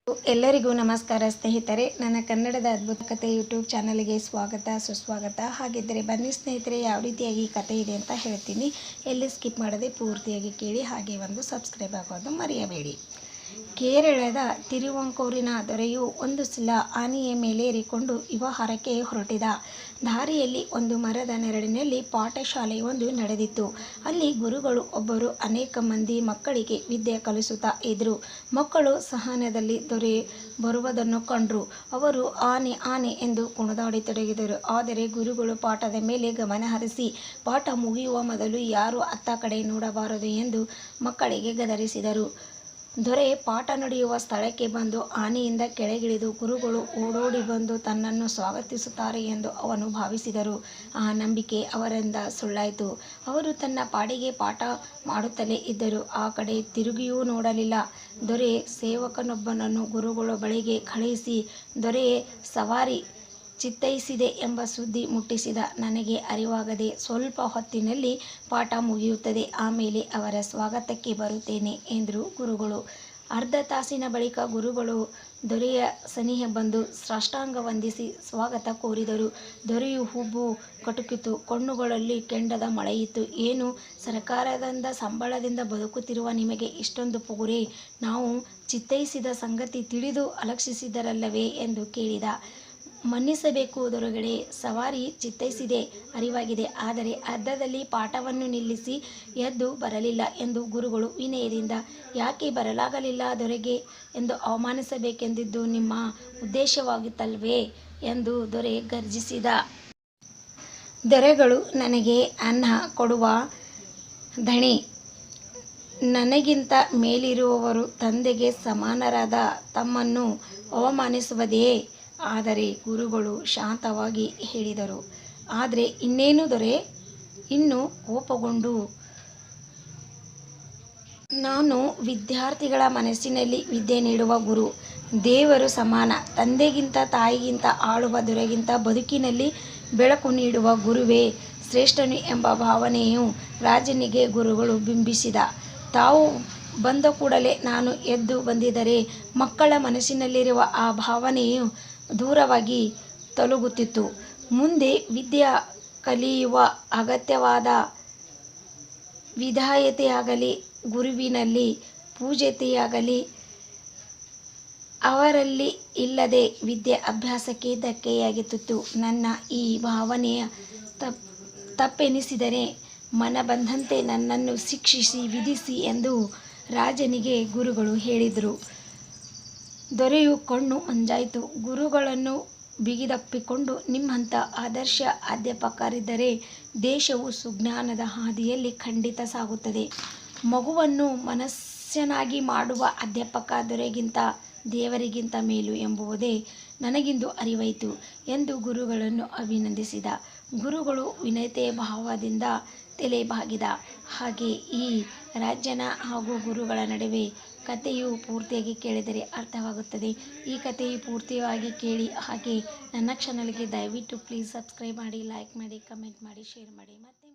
ಎಲ್ಲರಿಗೂ ನಮಸ್ಕಾರ ಸ್ನೇಹಿತರೆ, ನನ್ನ ಕನ್ನಡದ ಅದ್ಭುತ ಕಥೆ ಯೂಟ್ಯೂಬ್ ಚಾನಲ್ಗೆ ಸ್ವಾಗತ ಸುಸ್ವಾಗತ. ಹಾಗಿದ್ದರೆ ಬನ್ನಿ ಸ್ನೇಹಿತರೆ, ಯಾವ ರೀತಿಯಾಗಿ ಈ ಕಥೆ ಇದೆ ಅಂತ ಹೇಳ್ತೀನಿ. ಎಲ್ಲಿ ಸ್ಕಿಪ್ ಮಾಡದೆ ಪೂರ್ತಿಯಾಗಿ ಕೇಳಿ, ಹಾಗೆ ಒಂದು ಸಬ್ಸ್ಕ್ರೈಬ್ ಆಗೋದು ಮರೆಯಬೇಡಿ. ಕೇರಳದ ತಿರುವಾಂಕೂರಿನ ದೊರೆಯು ಒಂದು ಸಲ ಆನೆಯ ಮೇಲೇರಿಕೊಂಡು ವಿಹಾರಕ್ಕೆ ಹೊರಟಿದ. ದಾರಿಯಲ್ಲಿ ಒಂದು ಮರದ ನೆರಳಿನಲ್ಲಿ ಪಾಠಶಾಲೆಯೊಂದು ನಡೆದಿತ್ತು. ಅಲ್ಲಿ ಗುರುಗಳು ಒಬ್ಬರು ಅನೇಕ ಮಂದಿ ಮಕ್ಕಳಿಗೆ ವಿದ್ಯೆ ಕಲಿಸುತ್ತಾ ಇದ್ರು. ಮಕ್ಕಳು ಸಹನದಲ್ಲಿ ದೊರೆ ಬರುವುದನ್ನು ಕಂಡ್ರು. ಅವರು ಆನೆ ಆನೆ ಎಂದು ಕುಣಿದಾಡತೊಡಗಿದರು. ಆದರೆ ಗುರುಗಳು ಪಾಠದ ಮೇಲೆ ಗಮನ ಹರಿಸಿ ಪಾಠ ಮುಗಿಯುವ ಮೊದಲು ಯಾರೂ ಅತ್ತ ಕಡೆ ನೋಡಬಾರದು ಎಂದು ಮಕ್ಕಳಿಗೆ ಗದರಿಸಿದರು. ದೊರೆ ಪಾಠ ನಡೆಯುವ ಸ್ಥಳಕ್ಕೆ ಬಂದು ಆನೆಯಿಂದ ಕೆಳಗಿಳಿದು ಗುರುಗಳು ಓಡೋಡಿ ಬಂದು ತನ್ನನ್ನು ಸ್ವಾಗತಿಸುತ್ತಾರೆ ಎಂದು ಅವನು ಭಾವಿಸಿದರು. ಆ ನಂಬಿಕೆ ಅವರಿಂದ ಸುಳ್ಳಾಯಿತು. ಅವರು ತನ್ನ ಪಾಡಿಗೆ ಪಾಠ ಮಾಡುತ್ತಲೇ ಇದ್ದರು. ಆ ಕಡೆ ತಿರುಗಿಯೂ ನೋಡಲಿಲ್ಲ. ದೊರೆ ಸೇವಕನೊಬ್ಬನನ್ನು ಗುರುಗಳ ಬಳಿಗೆ ಕಳುಹಿಸಿ, ದೊರೆಯೇ, ಸವಾರಿ ಚಿತ್ತೈಸಿದೆ ಎಂಬ ಸುದ್ದಿ ಮುಟ್ಟಿಸಿದ. ನನಗೆ ಅರಿವಾಗದೆ ಸ್ವಲ್ಪ ಹೊತ್ತಿನಲ್ಲಿ ಪಾಠ ಮುಗಿಯುತ್ತದೆ. ಆಮೇಲೆ ಅವರ ಸ್ವಾಗತಕ್ಕೆ ಬರುತ್ತೇನೆ ಎಂದರು ಗುರುಗಳು. ಅರ್ಧ ತಾಸಿನ ಬಳಿಕ ಗುರುಗಳು ದೊರೆಯ ಸನಿಹ ಬಂದು ಸಾಷ್ಟಾಂಗ ವಂದಿಸಿ ಸ್ವಾಗತ ಕೋರಿದರು. ದೊರೆಯು ಹುಬ್ಬು ಕಟುಕಿತು. ಕಣ್ಣುಗಳಲ್ಲಿ ಕೆಂಡದ ಮಳೆಯಿತ್ತು. ಏನು, ಸರಕಾರದಿಂದ ಸಂಬಳದಿಂದ ಬದುಕುತ್ತಿರುವ ನಿಮಗೆ ಇಷ್ಟೊಂದು ಪೊಗರೇ? ನಾವು ಚಿತ್ತೈಸಿದ ಸಂಗತಿ ತಿಳಿದು ಅಲಕ್ಷಿಸಿದರಲ್ಲವೇ ಎಂದು ಕೇಳಿದ. ಮನ್ನಿಸಬೇಕು ದೊರೆಗಳೇ, ಸವಾರಿ ಚಿತ್ತೈಸಿದೆ, ಅರಿವಾಗಿದೆ. ಆದರೆ ಅರ್ಧದಲ್ಲಿ ಪಾಠವನ್ನು ನಿಲ್ಲಿಸಿ ಎದ್ದು ಬರಲಿಲ್ಲ ಎಂದು ಗುರುಗಳು ವಿನಯದಿಂದ. ಯಾಕೆ ಬರಲಾಗಲಿಲ್ಲ ದೊರೆಗೆ ಎಂದು ಅವಮಾನಿಸಬೇಕೆಂದಿದ್ದು ನಿಮ್ಮ ಉದ್ದೇಶವಾಗಿತ್ತಲ್ಲವೇ ಎಂದು ದೊರೆ ಗರ್ಜಿಸಿದ. ದೊರೆಗಳು ನನಗೆ ಅನ್ನ ಕೊಡುವ ದಣಿ. ನನಗಿಂತ ಮೇಲಿರುವವರು ತಂದೆಗೆ ಸಮಾನರಾದ ತಮ್ಮನ್ನು ಅವಮಾನಿಸುವುದೇ? ಆದರೆ ಗುರುಗಳು ಶಾಂತವಾಗಿ ಹೇಳಿದರು. ಆದರೆ ಇನ್ನೇನು ದೊರೆ? ಇನ್ನೂ ಕೋಪಗೊಂಡು, ನಾನು ವಿದ್ಯಾರ್ಥಿಗಳ ಮನಸ್ಸಿನಲ್ಲಿ ವಿದ್ಯೆ ನೀಡುವ ಗುರು. ದೇವರು ಸಮಾನ. ತಂದೆಗಿಂತ ತಾಯಿಗಿಂತ ಆಳುವ ದೊರೆಗಿಂತ ಬದುಕಿನಲ್ಲಿ ಬೆಳಕು ನೀಡುವ ಗುರುವೇ ಶ್ರೇಷ್ಠನು ಎಂಬ ಭಾವನೆಯು ರಾಜನಿಗೆ ಗುರುಗಳು ಬಿಂಬಿಸಿದ. ತಾವು ಬಂದ ಕೂಡಲೇ ನಾನು ಎದ್ದು ಬಂದಿದ್ದರೆ ಮಕ್ಕಳ ಮನಸ್ಸಿನಲ್ಲಿರುವ ಆ ಭಾವನೆಯು ದೂರವಾಗಿ ತೊಲಗುತ್ತಿತ್ತು. ಮುಂದೆ ವಿದ್ಯೆ ಕಲಿಯುವ ಅಗತ್ಯವಾದ ವಿಧೇಯತೆಯಾಗಲಿ ಗುರುವಿನಲ್ಲಿ ಪೂಜ್ಯತೆಯಾಗಲಿ ಅವರಲ್ಲಿ ಇಲ್ಲದೆ ವಿದ್ಯೆ ಅಭ್ಯಾಸಕ್ಕೆ ಧಕ್ಕೆಯಾಗುತ್ತಿತ್ತು. ನನ್ನ ಈ ಭಾವನೆಯ ತಪ್ಪೆನಿಸಿದರೆ ಮನ ಬಂದಂತೆ ನನ್ನನ್ನು ಶಿಕ್ಷಿಸಿ ವಿಧಿಸಿ ಎಂದು ರಾಜನಿಗೆ ಗುರುಗಳು ಹೇಳಿದರು. ದೊರೆಯು ಕಣ್ಣು ಮಂಜಾಯಿತು. ಗುರುಗಳನ್ನು ಬಿಗಿದಪ್ಪಿಕೊಂಡು, ನಿಮ್ಮಂಥ ಆದರ್ಶ ಅಧ್ಯಾಪಕರಿದ್ದರೆ ದೇಶವು ಸುಜ್ಞಾನದ ಹಾದಿಯಲ್ಲಿ ಖಂಡಿತ ಸಾಗುತ್ತದೆ. ಮಗುವನ್ನು ಮನುಷ್ಯನಾಗಿ ಮಾಡುವ ಅಧ್ಯಾಪಕ ದೊರೆಗಿಂತ ದೇವರಿಗಿಂತ ಮೇಲು ಎಂಬುದೇ ನನಗಿಂದು ಅರಿವಾಯಿತು ಎಂದು ಗುರುಗಳನ್ನು ಅಭಿನಂದಿಸಿದ. ಗುರುಗಳು ವಿನಯತೆಯ ಭಾವದಿಂದ ತಲೆ ಬಾಗಿದ. ಹಾಗೆ ಈ ರಾಜನ ಹಾಗೂ ಗುರುಗಳ ನಡುವೆ ಕಥೆಯು ಪೂರ್ತಿಯಾಗಿ ಕೇಳಿದರೆ ಅರ್ಥವಾಗುತ್ತದೆ. ಈ ಕಥೆಯು ಪೂರ್ತಿಯಾಗಿ ಕೇಳಿ, ಹಾಗೆ ನನ್ನ ಚಾನಲ್ಗೆ ದಯವಿಟ್ಟು ಪ್ಲೀಸ್ ಸಬ್ಸ್ಕ್ರೈಬ್ ಮಾಡಿ, ಲೈಕ್ ಮಾಡಿ, ಕಮೆಂಟ್ ಮಾಡಿ, ಶೇರ್ ಮಾಡಿ. ಮತ್ತೆ